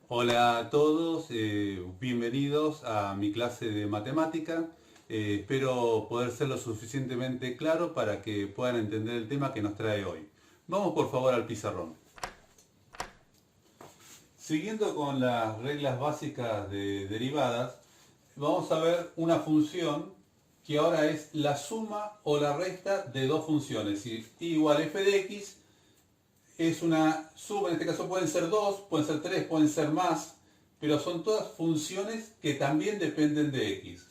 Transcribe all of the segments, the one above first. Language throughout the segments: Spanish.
Hola a todos, bienvenidos a mi clase de matemática. Espero poder ser lo suficientemente claro para que puedan entender el tema que nos trae hoy. Vamos por favor al pizarrón. Siguiendo con las reglas básicas de derivadas, vamos a ver una función que ahora es la suma o la resta de dos funciones. Si y igual a f de x es una suma, en este caso pueden ser dos, pueden ser tres, pueden ser más, pero son todas funciones que también dependen de x.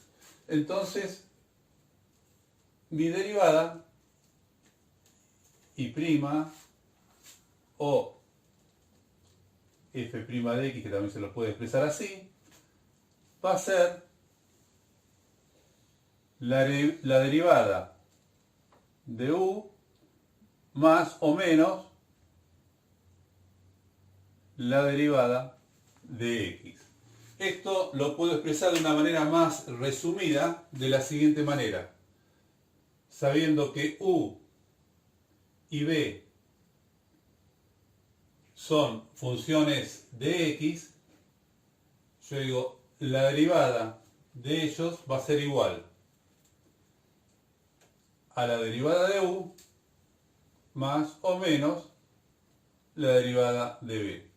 Entonces, mi derivada, y' o f' de x, que también se lo puede expresar así, va a ser la derivada de u más o menos la derivada de x. Esto lo puedo expresar de una manera más resumida de la siguiente manera. Sabiendo que u y b son funciones de x, yo digo, la derivada de ellos va a ser igual a la derivada de u más o menos la derivada de b.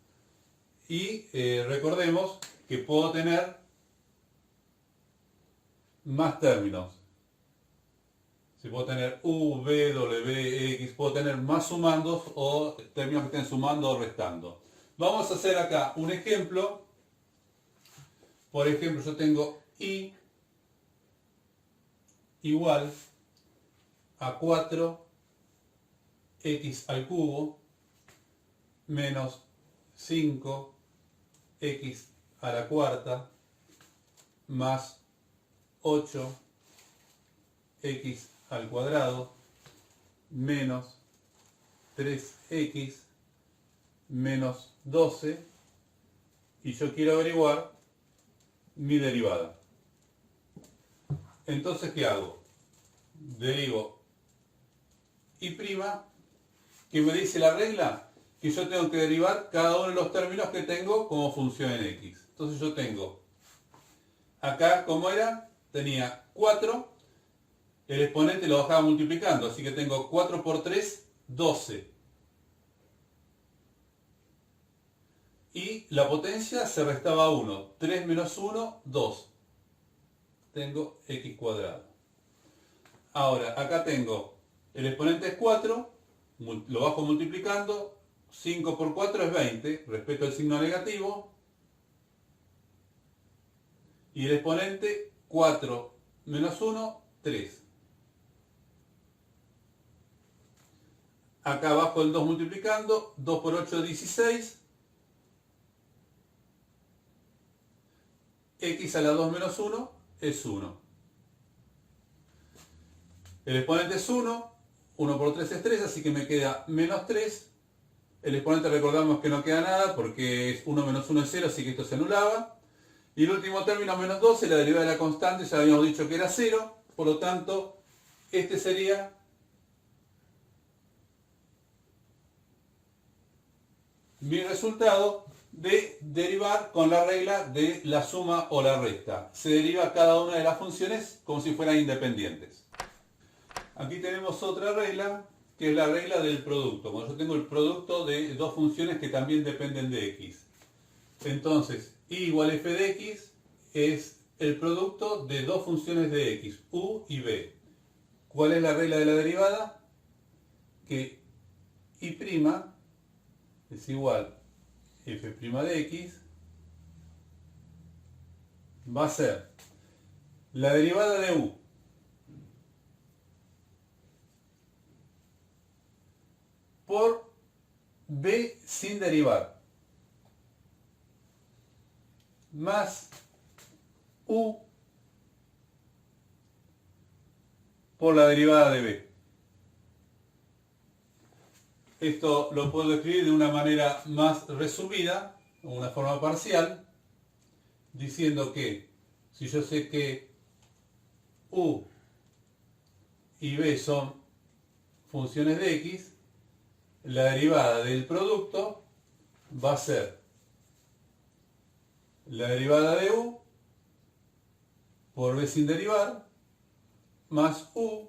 Y recordemos que puedo tener más términos. Si puedo tener u, v, w, x, puedo tener más sumandos o términos que estén sumando o restando. Vamos a hacer acá un ejemplo. Por ejemplo, yo tengo y igual a 4x al cubo menos 5x a la cuarta más 8x al cuadrado menos 3x menos 12, y yo quiero averiguar mi derivada. Entonces, ¿qué hago? Derivo y', que me dice la regla que yo tengo que derivar cada uno de los términos que tengo como función en x. Entonces yo tengo, acá como era, tenía 4, el exponente lo bajaba multiplicando, así que tengo 4 por 3, 12. Y la potencia se restaba 1, 3 menos 1, 2. Tengo x cuadrado. Ahora, acá tengo, el exponente es 4, lo bajo multiplicando, 5 por 4 es 20, respeto el signo negativo, y el exponente 4 menos 1, 3. Acá bajo el 2 multiplicando, 2 por 8 es 16, x a la 2 menos 1 es 1. El exponente es 1, 1 por 3 es 3, así que me queda menos 3. El exponente recordamos que no queda nada porque es 1 menos 1 es 0, así que esto se anulaba. Y el último término, menos 12, la derivada de la constante, ya habíamos dicho que era 0, por lo tanto, este sería mi resultado de derivar con la regla de la suma o la resta. Se deriva cada una de las funciones como si fueran independientes. Aquí tenemos otra regla, que es la regla del producto. Cuando yo tengo el producto de dos funciones que también dependen de x. Entonces, y igual f de x es el producto de dos funciones de x, u y b. ¿Cuál es la regla de la derivada? Que y' es igual a f' de x va a ser la derivada de u por b sin derivar más u por la derivada de b. Esto lo puedo escribir de una manera más resumida, o una forma parcial, diciendo que si yo sé que u y b son funciones de x, la derivada del producto va a ser la derivada de u por b sin derivar más u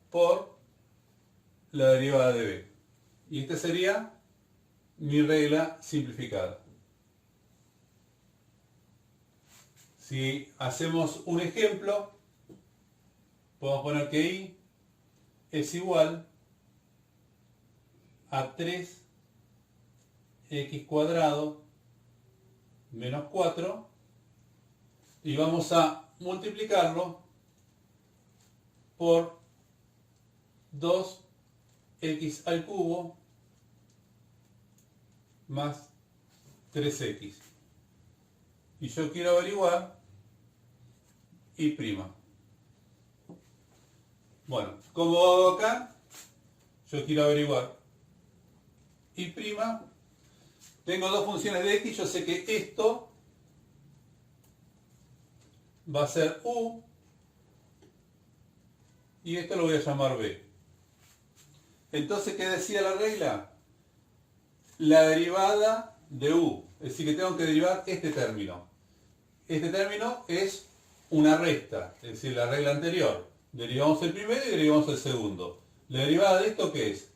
por la derivada de b. Y esta sería mi regla simplificada. Si hacemos un ejemplo, podemos poner que y es igual a 3x cuadrado menos 4 y vamos a multiplicarlo por 2x al cubo más 3x. Y yo quiero averiguar y prima. Bueno, ¿cómo hago acá? Yo quiero averiguar y prima. Tengo dos funciones de x, yo sé que esto va a ser u y esto lo voy a llamar b. Entonces, ¿qué decía la regla? La derivada de u, es decir, que tengo que derivar este término. Este término es una resta, es decir, la regla anterior. Derivamos el primero y derivamos el segundo. La derivada de esto, ¿qué es?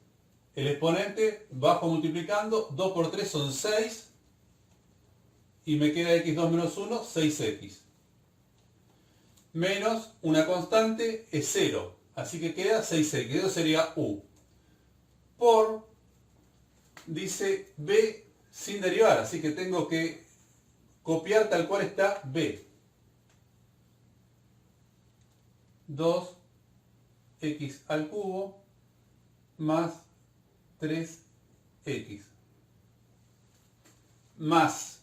El exponente bajo multiplicando, 2 por 3 son 6, y me queda x2 menos 1, 6x. Menos una constante es 0, así que queda 6x, eso sería u. Por, dice b sin derivar, así que tengo que copiar tal cual está b. 2x al cubo más 3x más.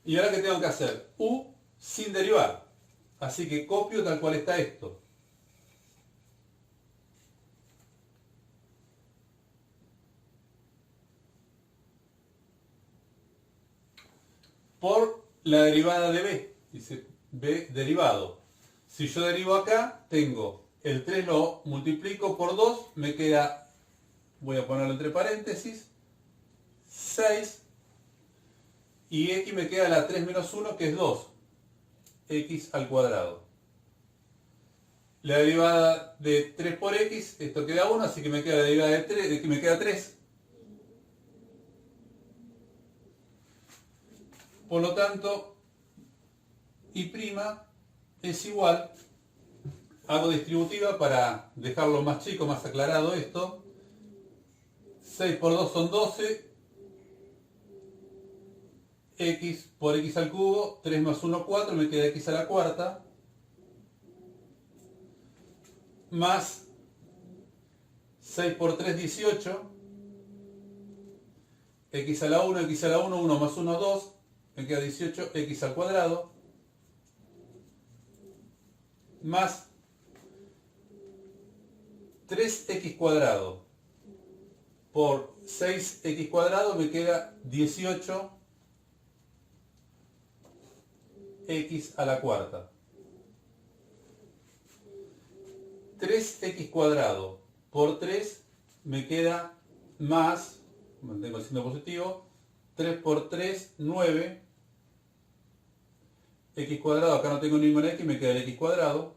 ¿Y ahora qué tengo que hacer? U sin derivar. Así que copio tal cual está esto. Por la derivada de b. Dice b derivado. Si yo derivo acá, tengo el 3 lo multiplico por 2, me queda, voy a ponerlo entre paréntesis, 6, y x me queda la 3 menos 1, que es 2, x al cuadrado. La derivada de 3 por x, esto queda 1, así que me queda la derivada de 3, que me queda 3. Por lo tanto, y' es igual, hago distributiva para dejarlo más chico, más aclarado esto. 6 por 2 son 12, x por x al cubo, 3 más 1, 4, me queda x a la cuarta, más 6 por 3, 18, x a la 1, x a la 1, 1 más 1, 2, me queda 18, x al cuadrado, más 3x cuadrado por 6x cuadrado me queda 18 x a la cuarta. 3x cuadrado por 3 me queda más, mantengo el signo positivo, 3 por 3, 9, x cuadrado, acá no tengo ninguna x, me queda el x cuadrado.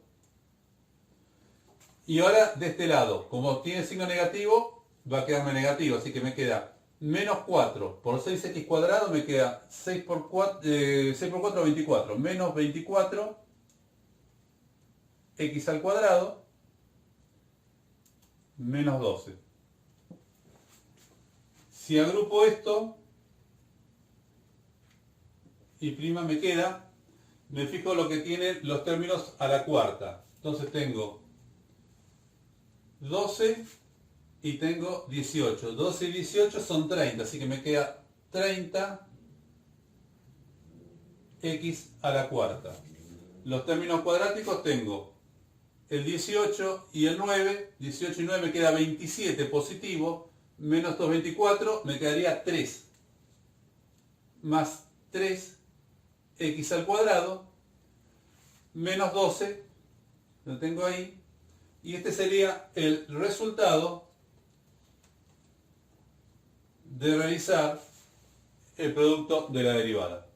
Y ahora de este lado, como tiene signo negativo, va a quedarme negativo, así que me queda menos 4 por 6x cuadrado, me queda 6 por 4, 6 por 4, 24, menos 24 x al cuadrado, menos 12. Si agrupo esto, y prima me queda, me fijo lo que tienen los términos a la cuarta. Entonces tengo 12 y tengo 18. 12 y 18 son 30, así que me queda 30 x a la cuarta. Los términos cuadráticos tengo el 18 y el 9. 18 y 9 me queda 27 positivo, menos 2, 24, me quedaría 3. Más 3 x al cuadrado, menos 12, lo tengo ahí, y este sería el resultado de realizar el producto de la derivada.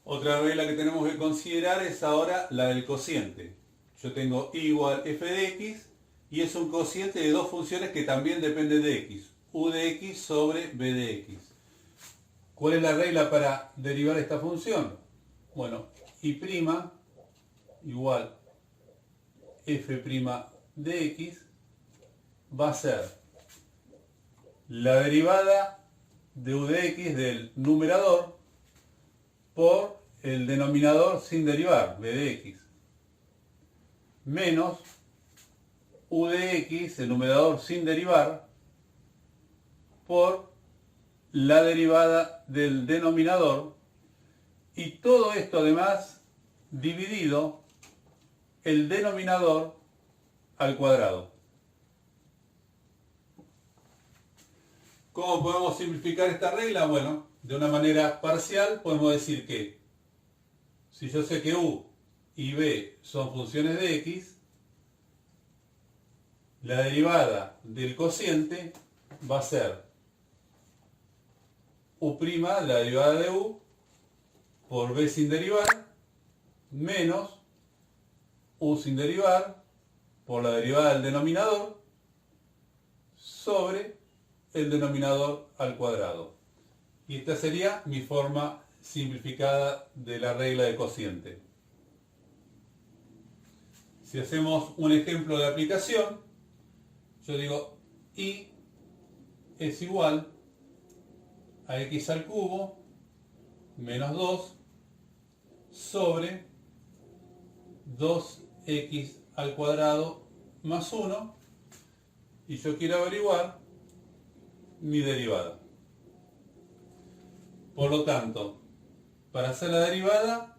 Otra regla que tenemos que considerar es ahora la del cociente. Yo tengo y igual f de x y es un cociente de dos funciones que también dependen de x. U de x sobre b de x. ¿Cuál es la regla para derivar esta función? Bueno, y' igual f' de x va a ser la derivada de u de x del numerador por el denominador sin derivar, b de x, menos u de x, el numerador sin derivar, por la derivada del denominador, y todo esto además dividido el denominador al cuadrado. ¿Cómo podemos simplificar esta regla? Bueno, de una manera parcial podemos decir que si yo sé que u y b son funciones de x, la derivada del cociente va a ser u', la derivada de u, por b sin derivar, menos u sin derivar, por la derivada del denominador, sobre el denominador al cuadrado. Y esta sería mi forma simplificada de la regla de cociente. Si hacemos un ejemplo de aplicación, yo digo y es igual a x al cubo menos 2 sobre 2x al cuadrado más 1, y yo quiero averiguar mi derivada. Por lo tanto, para hacer la derivada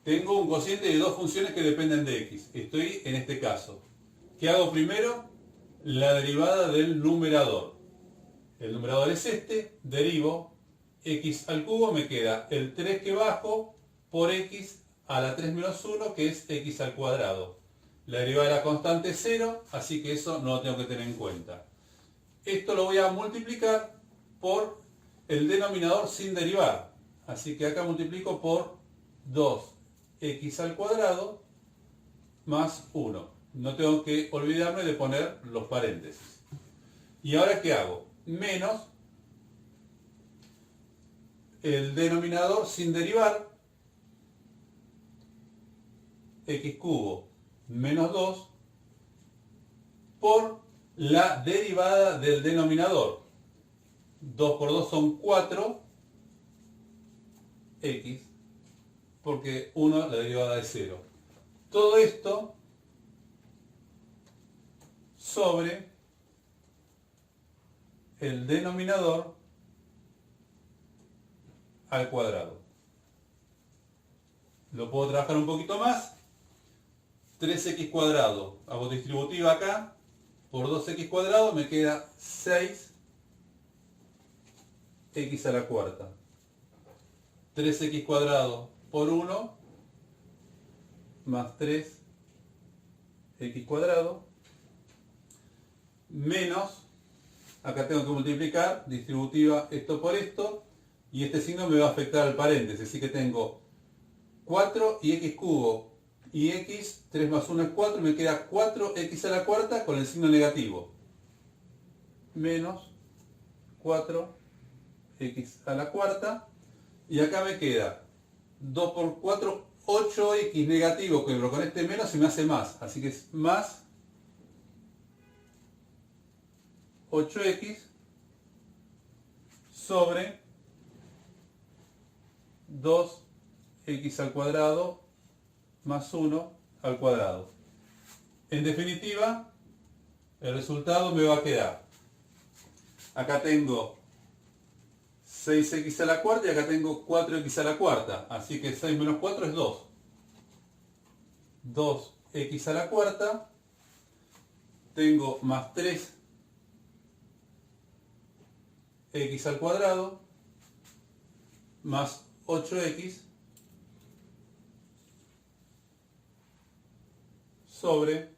tengo un cociente de dos funciones que dependen de x. Estoy en este caso. ¿Qué hago primero? La derivada del numerador. El numerador es este, derivo x al cubo, me queda el 3 que bajo por x a la 3 menos 1, que es x al cuadrado. La derivada de la constante es 0, así que eso no lo tengo que tener en cuenta. Esto lo voy a multiplicar por el denominador sin derivar. Así que acá multiplico por 2x al cuadrado más 1. No tengo que olvidarme de poner los paréntesis. ¿Y ahora qué hago? Menos el denominador sin derivar, x cubo menos 2, por la derivada del denominador. 2 por 2 son 4, x, porque 1 la derivada es 0. Todo esto sobre el denominador al cuadrado. Lo puedo trabajar un poquito más. 3x cuadrado, hago distributiva acá, por 2x cuadrado me queda 6x a la cuarta. 3x cuadrado por 1 más 3x cuadrado menos, acá tengo que multiplicar, distributiva esto por esto, y este signo me va a afectar al paréntesis, así que tengo 4 y x cubo y x, 3 más 1 es 4, me queda 4x a la cuarta con el signo negativo, menos 4x a la cuarta, y acá me queda 2 por 4, 8x negativo, pero con este menos se me hace más, así que es más 8x sobre 2x al cuadrado más 1 al cuadrado. En definitiva, el resultado me va a quedar. Acá tengo 6x a la cuarta y acá tengo 4x a la cuarta. Así que 6 menos 4 es 2. 2x a la cuarta. Tengo más 3x al cuadrado más 8x sobre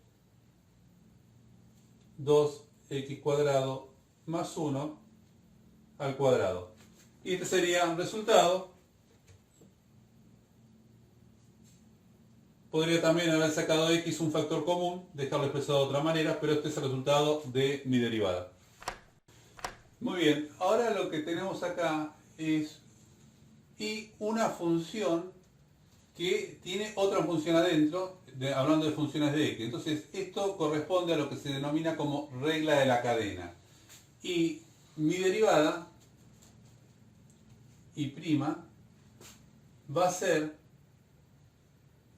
2x x cuadrado más 1 al cuadrado. Y este sería un resultado. Podría también haber sacado x un factor común, dejarlo expresado de otra manera, pero este es el resultado de mi derivada. Muy bien, ahora lo que tenemos acá es y una función que tiene otra función adentro, hablando de funciones de x. Entonces, esto corresponde a lo que se denomina como regla de la cadena. Y mi derivada, y' va a ser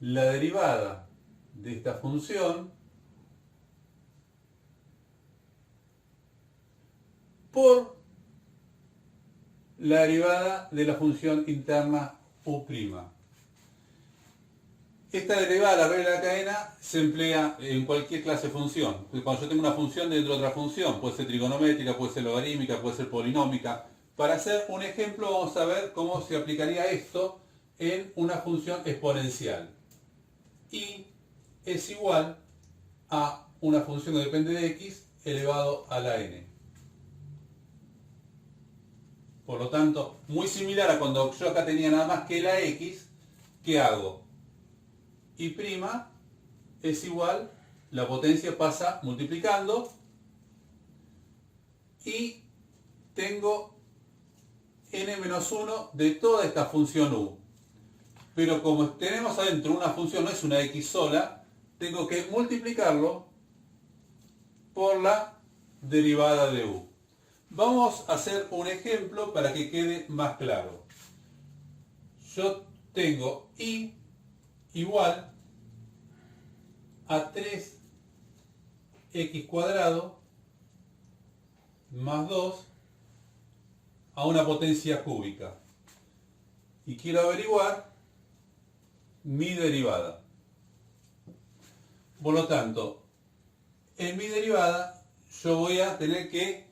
la derivada de esta función por la derivada de la función interna u'. Esta derivada de la regla de la cadena se emplea en cualquier clase de función. Cuando yo tengo una función dentro de otra función, puede ser trigonométrica, puede ser logarítmica, puede ser polinómica. Para hacer un ejemplo vamos a ver cómo se aplicaría esto en una función exponencial. Y es igual a una función que depende de x elevado a la n. Por lo tanto, muy similar a cuando yo acá tenía nada más que la x, ¿qué hago? Y' es igual, la potencia pasa multiplicando y tengo n-1 de toda esta función u. Pero como tenemos adentro una función, no es una x sola, tengo que multiplicarlo por la derivada de u. Vamos a hacer un ejemplo para que quede más claro. Yo tengo y igual a 3x cuadrado más 2 a una potencia cúbica. Y quiero averiguar mi derivada. Por lo tanto, en mi derivada yo voy a tener que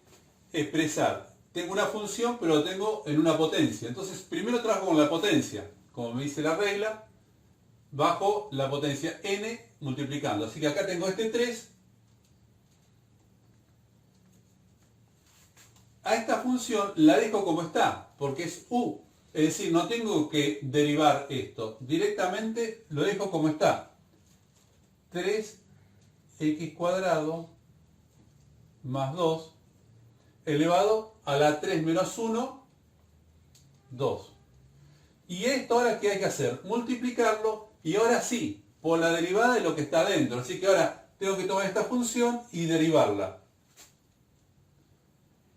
expresar. Tengo una función, pero lo tengo en una potencia. Entonces, primero trabajo con la potencia. Como me dice la regla, bajo la potencia n multiplicando. Así que acá tengo este 3. A esta función la dejo como está, porque es u. Es decir, no tengo que derivar esto. Directamente lo dejo como está. 3x cuadrado más 2 elevado a la 3 menos 1, 2. Y esto ahora, ¿qué hay que hacer? Multiplicarlo y ahora sí, por la derivada de lo que está adentro. Así que ahora tengo que tomar esta función y derivarla.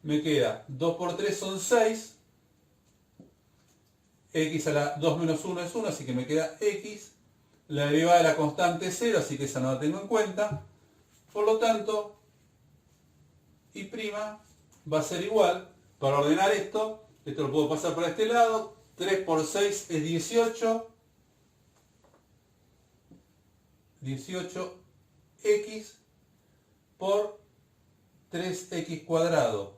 Me queda 2 por 3 son 6. X a la 2 menos 1 es 1, así que me queda x. La derivada de la constante es 0, así que esa no la tengo en cuenta. Por lo tanto, y' va a ser igual. Para ordenar esto lo puedo pasar por este lado. 3 por 6 es 18. 18x por 3x cuadrado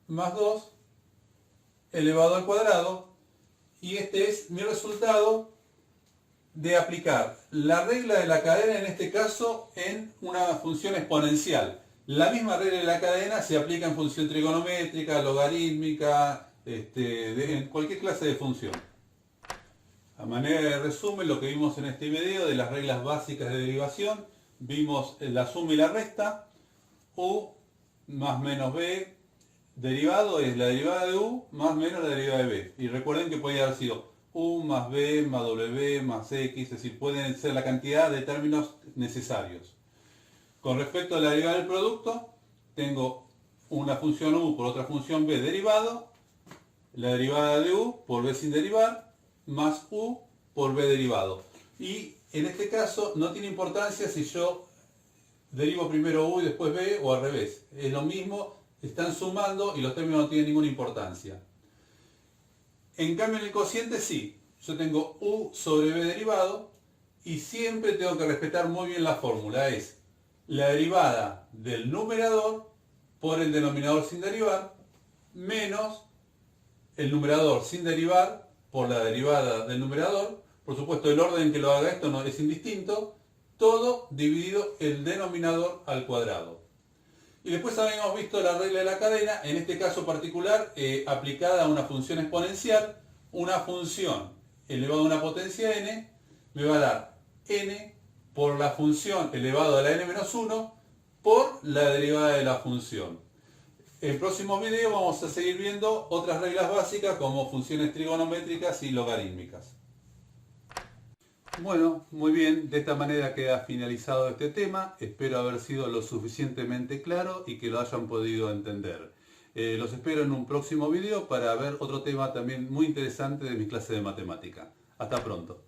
más 2 elevado al cuadrado. Y este es mi resultado de aplicar la regla de la cadena, en este caso, en una función exponencial. La misma regla de la cadena se aplica en función trigonométrica, logarítmica, en cualquier clase de función. A manera de resumen, lo que vimos en este video de las reglas básicas de derivación, vimos la suma y la resta. U más menos b derivado es la derivada de u más menos la derivada de b. Y recuerden que podría haber sido u más b más w más x, es decir, pueden ser la cantidad de términos necesarios. Con respecto a la derivada del producto, tengo una función u por otra función b derivado, la derivada de u por b sin derivar, más u por b derivado. Y en este caso no tiene importancia si yo derivo primero u y después b o al revés. Es lo mismo, están sumando y los términos no tienen ninguna importancia. En cambio en el cociente sí, yo tengo u sobre b derivado y siempre tengo que respetar muy bien la fórmula. Es la derivada del numerador por el denominador sin derivar menos el numerador sin derivar por la derivada del numerador. Por supuesto, el orden en que lo haga esto no es indistinto. Todo dividido el denominador al cuadrado. Y después habíamos visto la regla de la cadena, en este caso particular, aplicada a una función exponencial. Una función elevado a una potencia n me va a dar n por la función elevado a la n-1 por la derivada de la función. En el próximo video vamos a seguir viendo otras reglas básicas como funciones trigonométricas y logarítmicas. Bueno, muy bien, de esta manera queda finalizado este tema. Espero haber sido lo suficientemente claro y que lo hayan podido entender. Los espero en un próximo video para ver otro tema también muy interesante de mi clase de matemática. Hasta pronto.